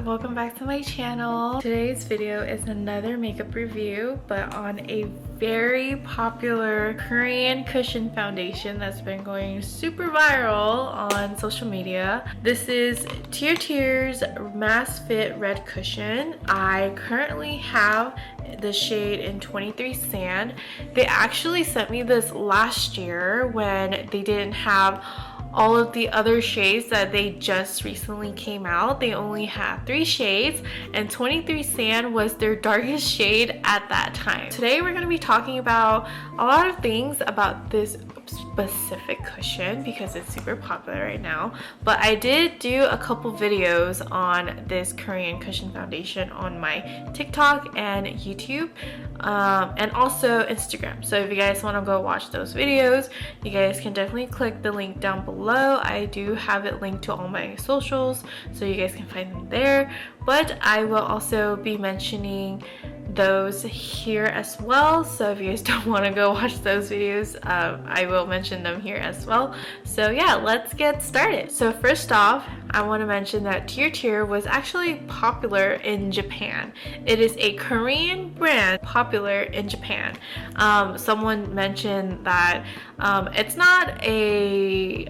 welcome back to my channel. Today's video is another makeup review, but on a very popular Korean cushion foundation that's been going super viral on social media. This is Tirtir's Mass Fit Red Cushion. I currently have the shade in 23 Sand. They actually sent me this last year when they didn't have all of the other shades that they just recently came out. They only had 3 shades, and 23 Sand was their darkest shade at that time. Today we're going to be talking about a lot of things about this specific cushion because it's super popular right now, but I did do a couple videos on this Korean cushion foundation on my TikTok and YouTube, and also Instagram. So if you guys want to go watch those videos, you guys can definitely click the link down below. I do have it linked to all my socials, so you guys can find them there, but I will also be mentioning those here as well. So if you guys don't want to go watch those videos, I will mention them here as well. So yeah, let's get started. So first off, I want to mention that Tirtir was actually popular in Japan. It is a Korean brand popular in Japan. Someone mentioned that it's not a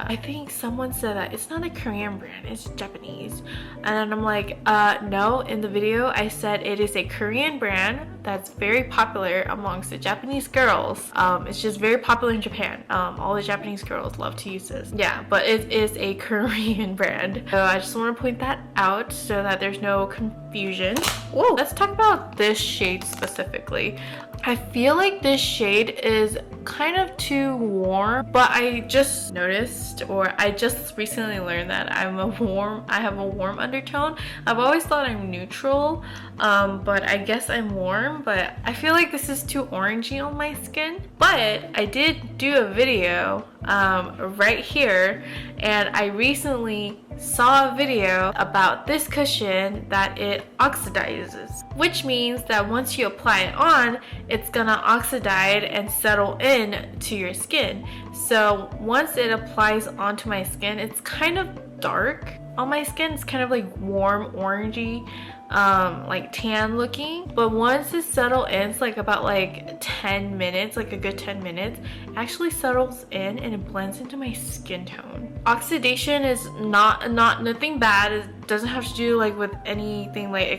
I think someone said that it's not a Korean brand, it's Japanese. And I'm like, no, in the video I said it is a Korean brand that's very popular amongst the Japanese girls. It's just very popular in Japan. All the Japanese girls love to use this. Yeah, but it is a Korean brand. So I just want to point that out so that there's no confusion. Whoa, let's talk about this shade specifically. I feel like this shade is kind of too warm, but I just noticed, or I just recently learned that I have a warm undertone. I've always thought I'm neutral, but I guess I'm warm, but I feel like this is too orangey on my skin. But I did do a video right here, and I recently saw a video about this cushion that it oxidizes, which means that once you apply it on, it's gonna oxidize and settle in to your skin. So once it applies onto my skin, it's kind of dark on my skin. It's kind of like warm orangey, like tan looking, but once it settles in, it's like about like 10 minutes, like a good 10 minutes, it actually settles in and it blends into my skin tone. Oxidation is nothing bad. It doesn't have to do like with anything like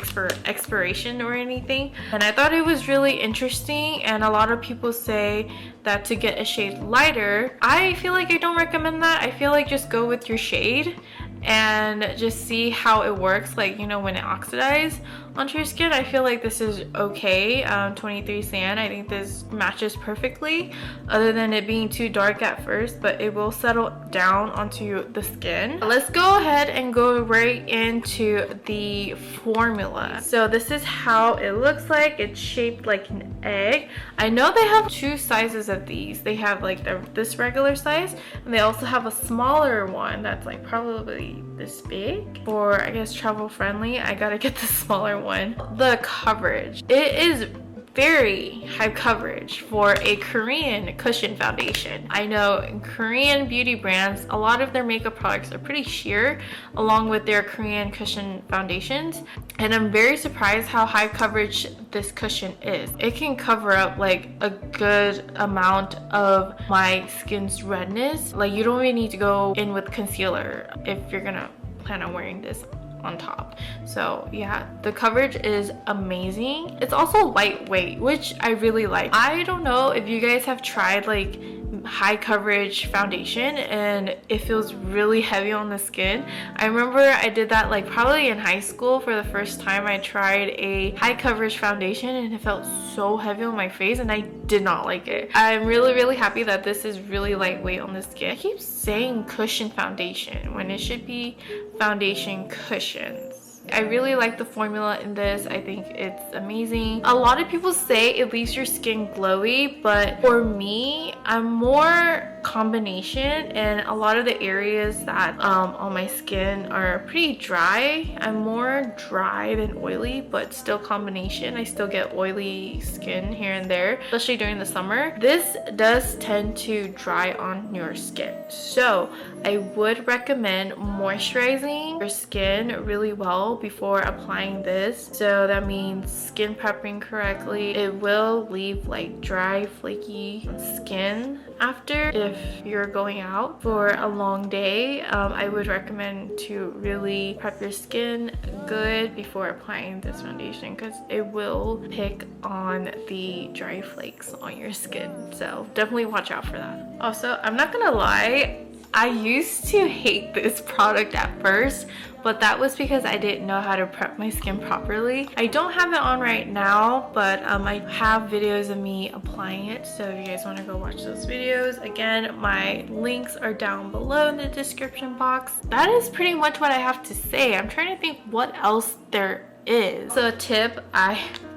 expiration or anything, and I thought it was really interesting. And a lot of people say that to get a shade lighter, I feel like I don't recommend that. I feel like just go with your shade and just see how it works, like, you know, when it oxidizes onto your skin. I feel like this is okay. 23 Sand, I think this matches perfectly, other than it being too dark at first, but it will settle down onto the skin. Let's go ahead and go right into the formula. So this is how it looks like. It's shaped like an egg. I know they have 2 sizes of these. They have like this regular size, and they also have a smaller one that's like probably this big. For, I guess, travel friendly, I gotta get the smaller one. The coverage, it is very high coverage for a Korean cushion foundation. I know in Korean beauty brands, a lot of their makeup products are pretty sheer along with their Korean cushion foundations, and I'm very surprised how high coverage this cushion is. It can cover up like a good amount of my skin's redness. Like, you don't really need to go in with concealer if you're gonna plan on wearing this on top. So yeah, the coverage is amazing. It's also lightweight, which I really like. I don't know if you guys have tried like high coverage foundation and it feels really heavy on the skin. I remember I did that like probably in high school for the first time. I tried a high coverage foundation and it felt so heavy on my face and I did not like it. I'm really happy that this is really lightweight on the skin. I keep saying cushion foundation when it should be foundation cushions. I really like the formula in this. I think it's amazing. A lot of people say it leaves your skin glowy, but for me, I'm more combination, and a lot of the areas that on my skin are pretty dry. I'm more dry than oily, but still combination. I still get oily skin here and there, especially during the summer. This does tend to dry on your skin, so I would recommend moisturizing your skin really well before applying this. So that means skin prepping correctly. It will leave like dry, flaky skin after. If you're going out for a long day, I would recommend to really prep your skin good before applying this foundation, because it will pick on the dry flakes on your skin. So definitely watch out for that. Also, I'm not gonna lie, I used to hate this product at first, but that was because I didn't know how to prep my skin properly. I don't have it on right now, but I have videos of me applying it, so if you guys want to go watch those videos, again, my links are down below in the description box. That is pretty much what I have to say. I'm trying to think what else there is. So a tip,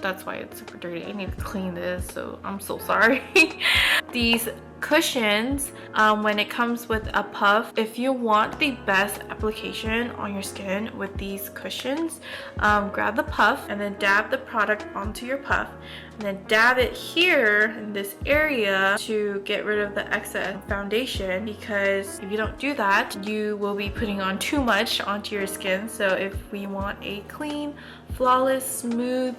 that's why it's super dirty. I need to clean this, so I'm so sorry. These cushions, when it comes with a puff, if you want the best application on your skin with these cushions, grab the puff and then dab the product onto your puff, and then dab it here in this area to get rid of the excess foundation, because if you don't do that, you will be putting on too much onto your skin. So if we want a clean, flawless, smooth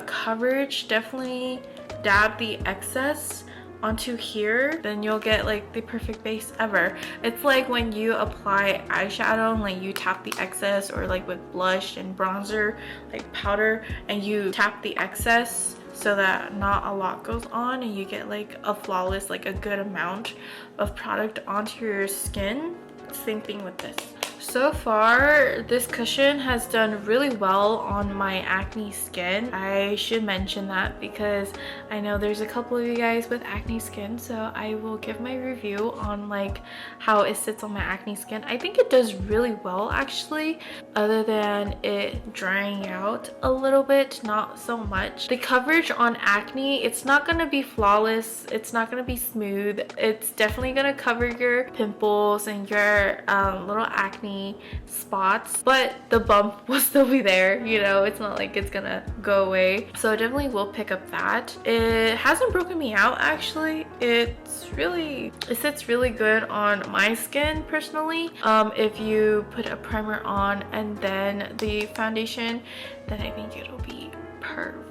coverage, definitely dab the excess onto here, then you'll get like the perfect base ever. It's like when you apply eyeshadow and like you tap the excess, or like with blush and bronzer, like powder, and you tap the excess so that not a lot goes on, and you get like a flawless, like a good amount of product onto your skin. Same thing with this. So far, this cushion has done really well on my acne skin. I should mention that because I know there's a couple of you guys with acne skin, so I will give my review on like how it sits on my acne skin. I think it does really well actually, other than it drying out a little bit, not so much. The coverage on acne, it's not going to be flawless, it's not going to be smooth. It's definitely going to cover your pimples and your little acne spots, but the bump will still be there, you know. It's not like it's gonna go away, so it definitely will pick up that. It hasn't broken me out actually. It sits really good on my skin personally. If you put a primer on and then the foundation, then I think it'll be perfect.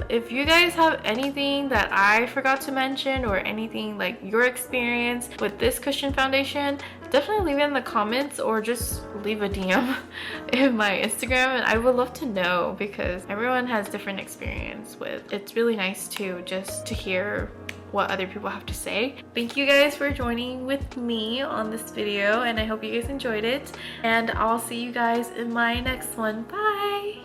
If you guys have anything that I forgot to mention, or anything like your experience with this cushion foundation, definitely leave it in the comments, or just leave a DM in my Instagram, and I would love to know, because everyone has different experience with. It's really nice to just to hear what other people have to say. Thank you guys for joining with me on this video, and I hope you guys enjoyed it, and I'll see you guys in my next one. Bye.